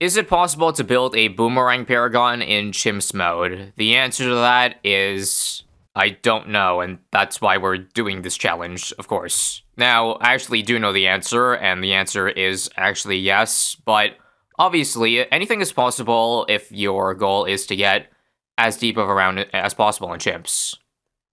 Is it possible to build a boomerang Paragon in CHIMPS mode? The answer to that is I don't know, and that's why we're doing this challenge, of course. Now, I actually do know the answer, and the answer is actually yes, but obviously, anything is possible if your goal is to get as deep of a round as possible in CHIMPS.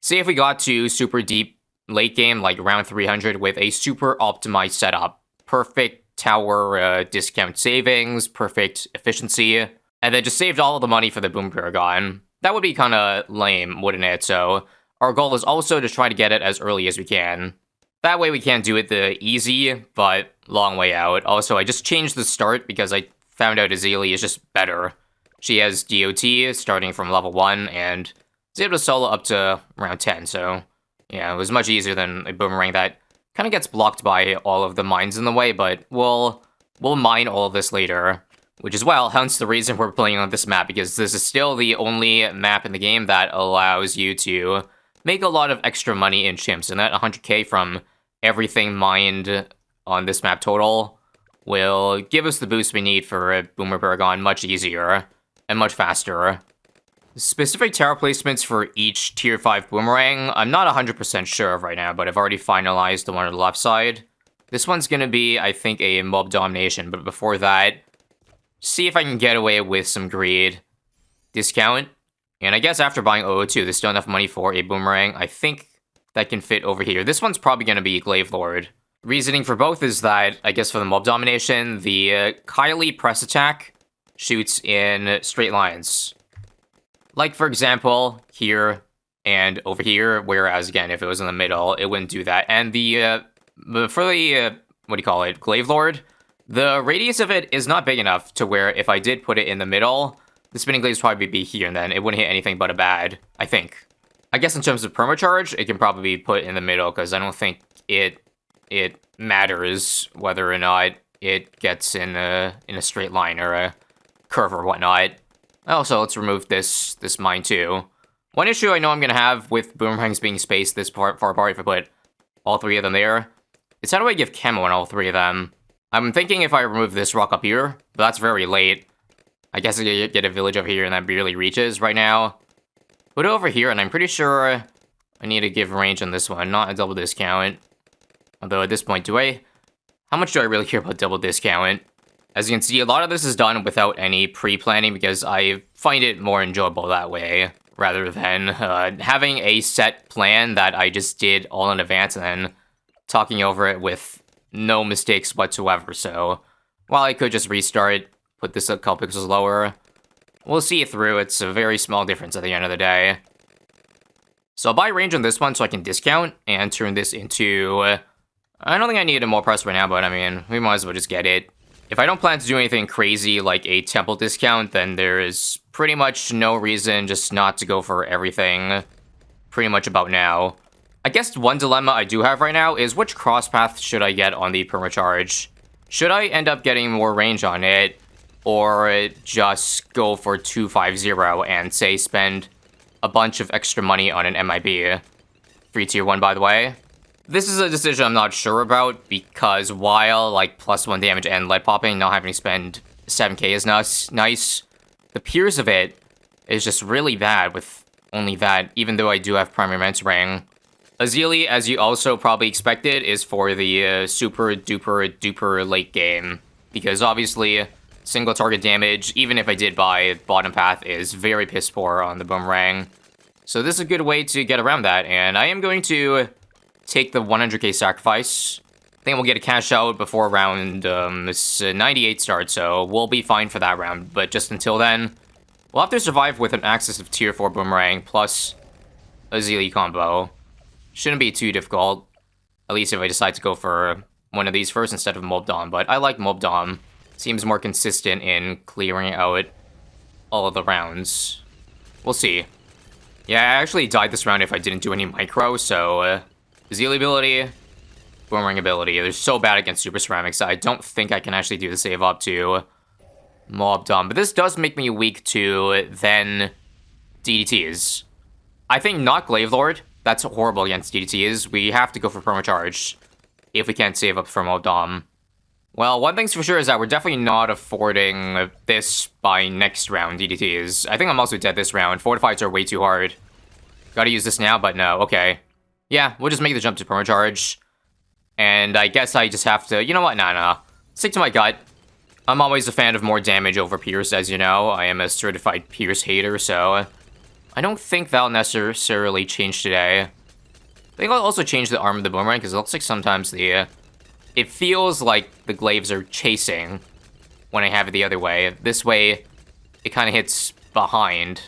Say if we got to super deep late game, like round 300, with a super optimized setup, perfect tower discount savings, perfect efficiency, and then just saved all of the money for the Boom Paragon. That would be kind of lame, wouldn't it? So our goal is also to try to get it as early as we can. That way we can't do it the easy, but long way out. Also, I just changed the start because I found out Azili is just better. She has DOT starting from level 1 and is able to solo up to round 10, so yeah, it was much easier than a Boomerang that kind of gets blocked by all of the mines in the way, but we'll mine all of this later. Which is, well, hence the reason we're playing on this map, because this is still the only map in the game that allows you to make a lot of extra money in chimps, and that 100k from everything mined on this map total will give us the boost we need for a Boomer Paragon much easier and much faster. Specific tower placements for each tier 5 boomerang, I'm not 100% sure of right now, but I've already finalized the one on the left side. This one's gonna be, I think, a mob domination, but before that, see if I can get away with some greed. Discount. And I guess after buying 002, there's still enough money for a boomerang. I think that can fit over here. This one's probably gonna be Glaive Lord. Reasoning for both is that, I guess for the mob domination, the Kylie press attack shoots in straight lines. Like, for example, here and over here, whereas, again, if it was in the middle, it wouldn't do that. And for the, what do you call it, Glaive Lord, the radius of it is not big enough to where if I did put it in the middle, the spinning glaives probably be here, and then it wouldn't hit anything but a bad, I think. I guess in terms of permacharge, it can probably be put in the middle, because I don't think it matters whether or not it gets in a straight line or a curve or whatnot. Also, let's remove this mine too. One issue I know I'm gonna have with boomerangs being spaced this far apart if I put all 3 of them there is how do I give camo on all 3 of them? I'm thinking if I remove this rock up here, but that's very late. I guess I could get a village over here and that barely reaches right now. Put it over here, and I'm pretty sure I need to give range on this one, not a double discount. Although at this point, how much do I really care about double discount? As you can see, a lot of this is done without any pre-planning because I find it more enjoyable that way, rather than having a set plan that I just did all in advance and then talking over it with no mistakes whatsoever. So while I could just restart, put this a couple pixels lower, we'll see it through. It's a very small difference at the end of the day. So I'll buy range on this one so I can discount and turn this into... I don't think I need a more press right now, but I mean, we might as well just get it. If I don't plan to do anything crazy like a temple discount, then there is pretty much no reason just not to go for everything pretty much about now. I guess one dilemma I do have right now is which cross path should I get on the permacharge? Should I end up getting more range on it, or just go for 250 and say spend a bunch of extra money on an MIB? Free tier 1, by the way. This is a decision I'm not sure about, because while, like, +1 damage and lead popping, not having to spend 7k is nice, the peers of it is just really bad with only that, even though I do have primary mentoring. Azili, as you also probably expected, is for the super duper late game, because obviously single target damage, even if I did buy bottom path, is very piss poor on the boomerang. So this is a good way to get around that, and I am going to take the 100k sacrifice. I think we'll get a cash out before round 98 starts, so we'll be fine for that round. But just until then, we'll have to survive with an axis of tier 4 boomerang plus a Azili combo. Shouldn't be too difficult, at least if I decide to go for one of these first instead of Mob Dom. But I like Mob Dom. Seems more consistent in clearing out all of the rounds. We'll see. Yeah, I actually died this round if I didn't do any micro, so... Azili ability, Boomerang ability. They're so bad against Super Ceramics, I don't think I can actually do the save up to Mob Dom. But this does make me weak to then DDTs. I think not Glaive Lord. That's horrible against DDTs. We have to go for Permacharge if we can't save up for Mob Dom. Well, one thing's for sure is that we're definitely not affording this by next round, DDTs. I think I'm also dead this round. Fortifieds are way too hard. Gotta use this now, but no, okay. Yeah, we'll just make the jump to permacharge. And I guess I just have to... You know what? Nah. Stick to my gut. I'm always a fan of more damage over Pierce, as you know. I am a certified Pierce hater, so... I don't think that'll necessarily change today. I think I'll also change the arm of the boomerang, because it looks like sometimes the... it feels like the glaives are chasing when I have it the other way. This way, it kind of hits behind.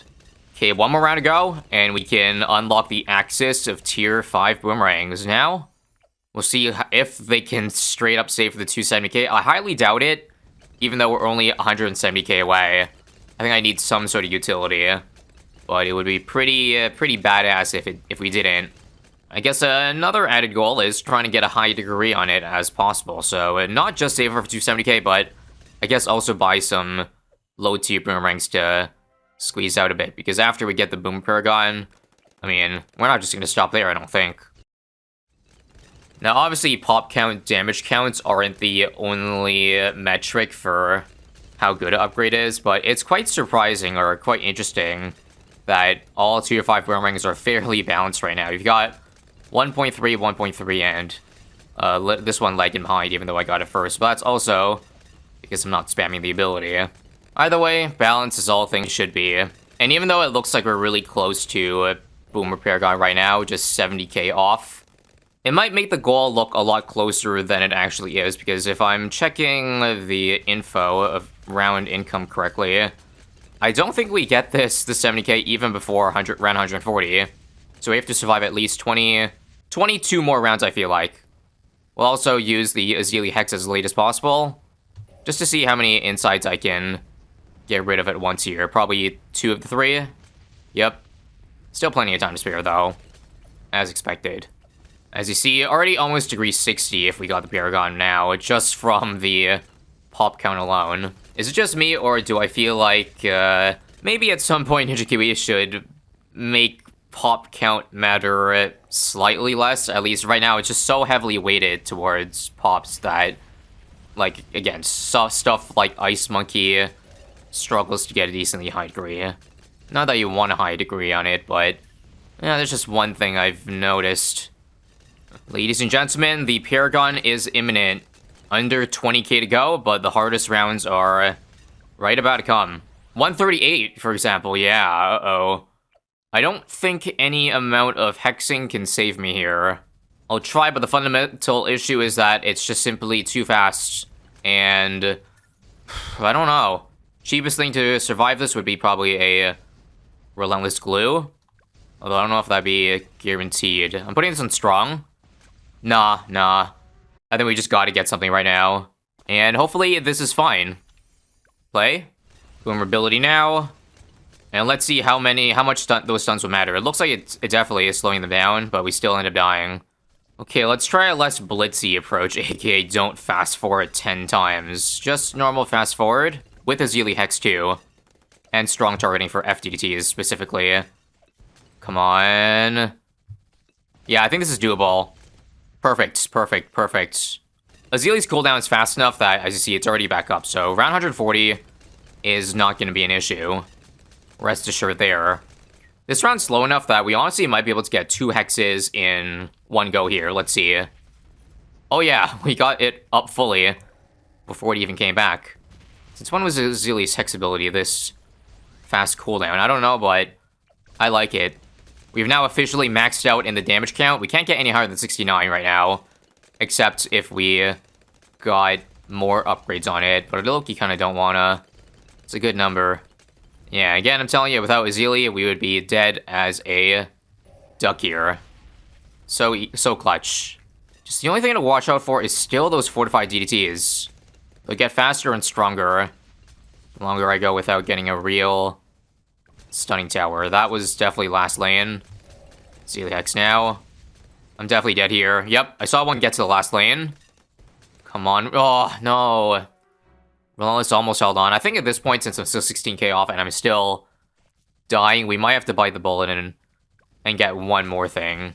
Okay, one more round to go, and we can unlock the axis of tier 5 boomerangs. Now, we'll see if they can straight up save for the 270k. I highly doubt it, even though we're only 170k away. I think I need some sort of utility, but it would be pretty badass if we didn't. I guess another added goal is trying to get a high degree on it as possible. So not just save for 270k, but I guess also buy some low tier boomerangs to squeeze out a bit. Because after we get the Boom Paragon, I mean, we're not just going to stop there, I don't think. Now, obviously, pop count, damage counts aren't the only metric for how good an upgrade is, but it's quite surprising or quite interesting that all tier 5 boomerangs are fairly balanced right now. You've got 1.3, 1.3, and this one lagging behind, even though I got it first. But that's also because I'm not spamming the ability. Either way, balance is all things should be. And even though it looks like we're really close to Boomer Paragon right now, just 70k off, it might make the goal look a lot closer than it actually is, because if I'm checking the info of round income correctly, I don't think we get the 70k even before round 140. So we have to survive at least 22 more rounds, I feel like. We'll also use the Azili Hex as late as possible, just to see how many insides I can get rid of at once here. Probably 2 of the 3. Yep. Still plenty of time to spare, though, as expected. As you see, already almost degree 60 if we got the Paragon now, just from the pop count alone. Is it just me, or do I feel like maybe at some point Ninja Kiwi should make pop count matter slightly less? At least right now, it's just so heavily weighted towards pops that, like, again, stuff like Ice Monkey struggles to get a decently high degree. Not that you want a high degree on it, but yeah, there's just one thing I've noticed. Ladies and gentlemen, the Paragon is imminent. Under 20k to go, but the hardest rounds are right about to come. 138, for example, yeah, uh-oh. I don't think any amount of hexing can save me here. I'll try, but the fundamental issue is that it's just simply too fast. And I don't know. Cheapest thing to survive this would be probably a Relentless Glue. Although I don't know if that'd be guaranteed. I'm putting this on strong. Nah. I think we just gotta get something right now. And hopefully this is fine. Play. Boomer ability now. And let's see how much those stunts will matter. It looks like it definitely is slowing them down, but we still end up dying. Okay, let's try a less blitzy approach, aka don't fast forward 10 times. Just normal fast forward, with Azili Hex too. And strong targeting for FDTs specifically. Come on. Yeah, I think this is doable. Perfect. Azili's cooldown is fast enough that, as you see, it's already back up. So round 140 is not going to be an issue. Rest assured there. This round's slow enough that we honestly might be able to get 2 hexes in one go here. Let's see. Oh yeah, we got it up fully before it even came back. Since when was Azili's hex ability this fast cooldown? I don't know, but I like it. We've now officially maxed out in the damage count. We can't get any higher than 69 right now, except if we got more upgrades on it. But Loki kind of don't wanna. It's a good number. Yeah, again, I'm telling you, without Azili, we would be dead as a duck here. So clutch. Just the only thing to watch out for is still those fortified DDTs. They'll get faster and stronger the longer I go without getting a real stunning tower. That was definitely last lane. Azili Hex now. I'm definitely dead here. Yep, I saw one get to the last lane. Come on. Oh, no. Relentless almost held on. I think at this point, since I'm still 16k off and I'm still dying, we might have to bite the bullet and get one more thing.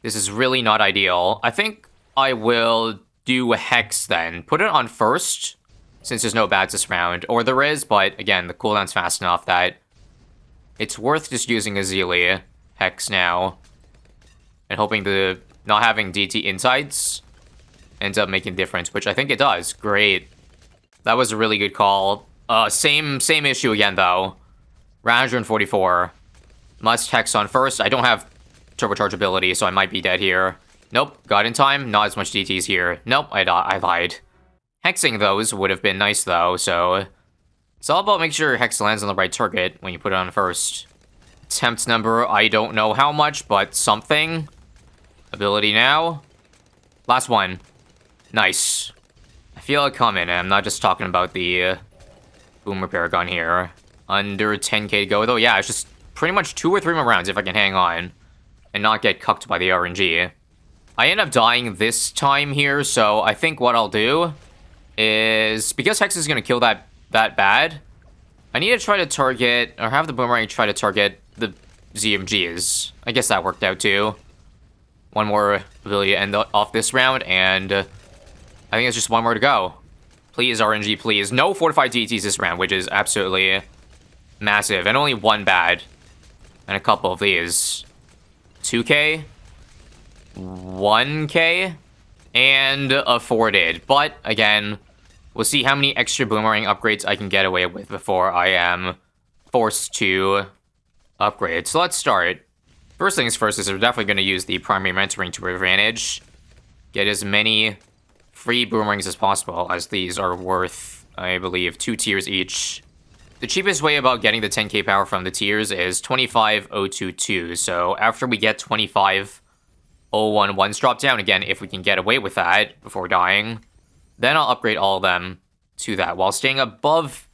This is really not ideal. I think I will do Hex then. Put it on first, since there's no bads this round. Or there is, but again, the cooldown's fast enough that it's worth just using Azili Hex now. And hoping the not having DT insights ends up making a difference, which I think it does. Great. That was a really good call. Same issue again, though. Round 144. Must Hex on first. I don't have turbocharge ability, so I might be dead here. Nope, got in time. Not as much DTs here. Nope, I lied. Hexing those would have been nice, though, so it's all about making sure your Hex lands on the right target when you put it on first. Attempt number, I don't know how much, but something. Ability now. Last one. Nice. I feel it coming, and I'm not just talking about the Boomer Paragon here. Under 10k to go, though. Yeah, it's just pretty much 2 or 3 more rounds if I can hang on and not get cucked by the RNG. I end up dying this time here, so I think what I'll do is, because Hex is going to kill that bad, I need to try to target, or have the Boomerang try to target the ZMGs. I guess that worked out too. One more ability to end off this round, and I think it's just 1 more to go. Please, RNG, please. No fortified DTs this round, which is absolutely massive. And only 1 bad. And a couple of these. 2k. 1k. And afforded. But, again, we'll see how many extra Boomerang upgrades I can get away with before I am forced to upgrade. So let's start. First things first is we're definitely going to use the primary mentoring to our advantage. Get as many free Boomerangs as possible, as these are worth, I believe, 2 tiers each. The cheapest way about getting the 10k power from the tiers is 25,022. So after we get 25,011 drop down, again, if we can get away with that before dying, then I'll upgrade all of them to that while staying above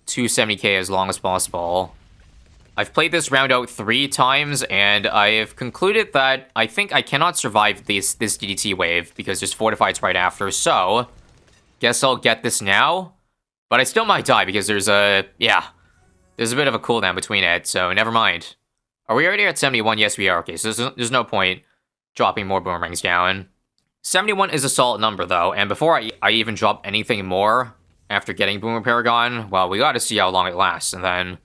270k as long as possible. I've played this round out 3 times, and I have concluded that I think I cannot survive this DDT wave, because there's fortifieds right after, so guess I'll get this now. But I still might die, because there's a bit of a cooldown between it, so never mind. Are we already at 71? Yes, we are. Okay, so there's no point dropping more Boomerangs down. 71 is a solid number, though, and before I even drop anything more after getting Boomer Paragon, well, we gotta see how long it lasts, and then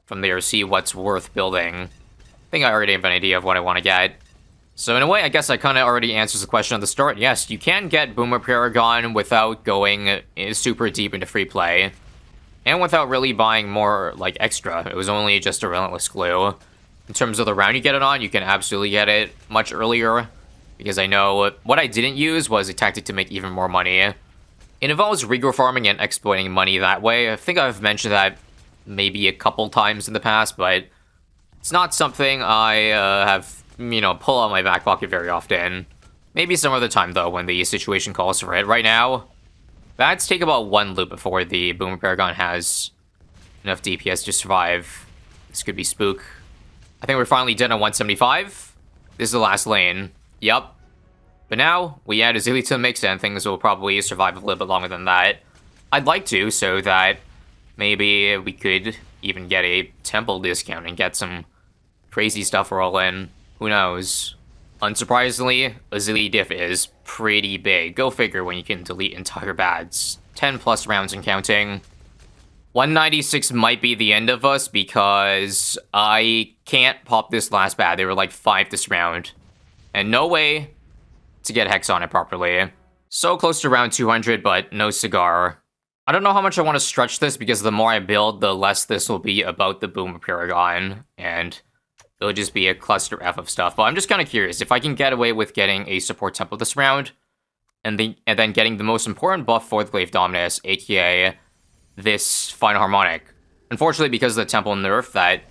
from there, see what's worth building. I think I already have an idea of what I want to get. So in a way, I guess I kind of already answers the question at the start. Yes, you can get Boomer Paragon without going super deep into free play. And without really buying more, like, extra. It was only just a Relentless Glue. In terms of the round you get it on, you can absolutely get it much earlier. Because I know what I didn't use was a tactic to make even more money. It involves regrow farming and exploiting money that way. I think I've mentioned that maybe a couple times in the past, but it's not something I have, pull out my back pocket very often. Maybe some other time, though, when the situation calls for it. Right now, bads take about 1 loop before the Boomer Paragon has enough DPS to survive. This could be spook. I think we're finally done at 175. This is the last lane. Yup. But now, we add Azili to the mix, and things will probably survive a little bit longer than that. I'd like to, so that maybe we could even get a temple discount and get some crazy stuff roll in. Who knows? Unsurprisingly, Azili diff is pretty big. Go figure when you can delete entire bads. 10 plus rounds and counting. 196 might be the end of us because I can't pop this last bad. They were like 5 this round. And no way to get Hex on it properly. So close to round 200, but no cigar. I don't know how much I want to stretch this, because the more I build, the less this will be about the Boomer Paragon, and it'll just be a cluster F of stuff. But I'm just kind of curious, if I can get away with getting a support temple this round, and then getting the most important buff for the Glaive Dominus, aka this Final Harmonic. Unfortunately, because of the temple nerf that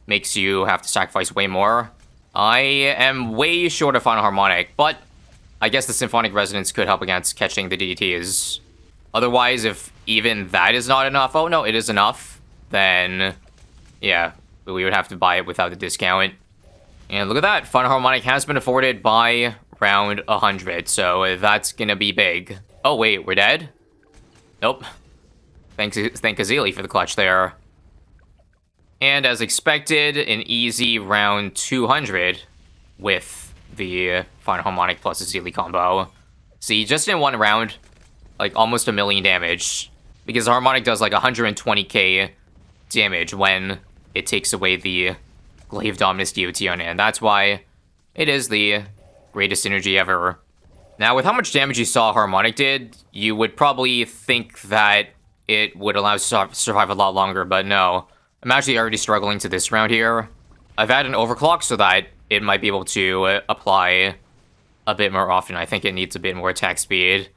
makes you have to sacrifice way more, I am way short of Final Harmonic, but I guess the Symphonic Resonance could help against catching the DDTs. Otherwise, if even that is not enough, oh no, it is enough, then yeah, we would have to buy it without the discount. And look at that, Final Harmonic has been afforded by round 100, so that's gonna be big. Oh wait, we're dead? Nope. Thank Azili for the clutch there. And as expected, an easy round 200 with the Final Harmonic plus Azili combo. See, just in one round, like almost 1 million damage. Because Harmonic does like 120k damage when it takes away the Glaive Dominus DOT on it. And that's why it is the greatest synergy ever. Now, with how much damage you saw Harmonic did, you would probably think that it would allow us to survive a lot longer, but no. I'm actually already struggling to this round here. I've had an overclock so that it might be able to apply a bit more often. I think it needs a bit more attack speed.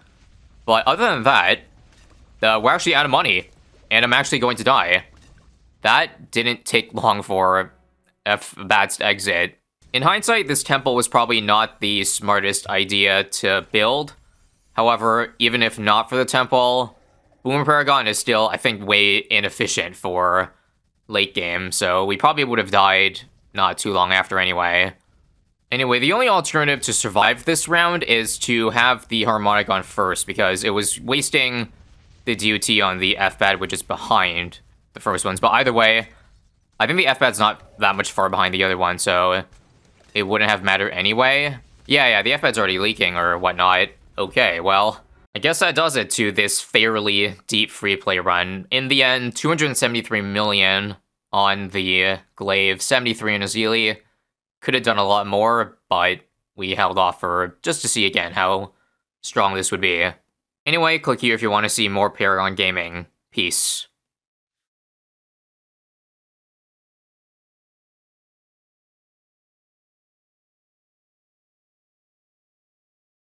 But other than that, we're actually out of money, and I'm actually going to die. That didn't take long for Bats to exit. In hindsight, this temple was probably not the smartest idea to build. However, even if not for the temple, Boomer Paragon is still, I think, way inefficient for late game, so we probably would have died not too long after anyway. Anyway, the only alternative to survive this round is to have the Harmonic on first, because it was wasting the DOT on the F-Bat, which is behind the first ones. But either way, I think the F-Bat's not that much far behind the other one, so it wouldn't have mattered anyway. Yeah, the F-Bat's already leaking or whatnot. Okay, well, I guess that does it to this fairly deep free play run. In the end, 273 million on the Glaive, 73 on Azili. Could have done a lot more, but we held off for just to see again how strong this would be. Anyway, click here if you want to see more Paragon gaming. Peace.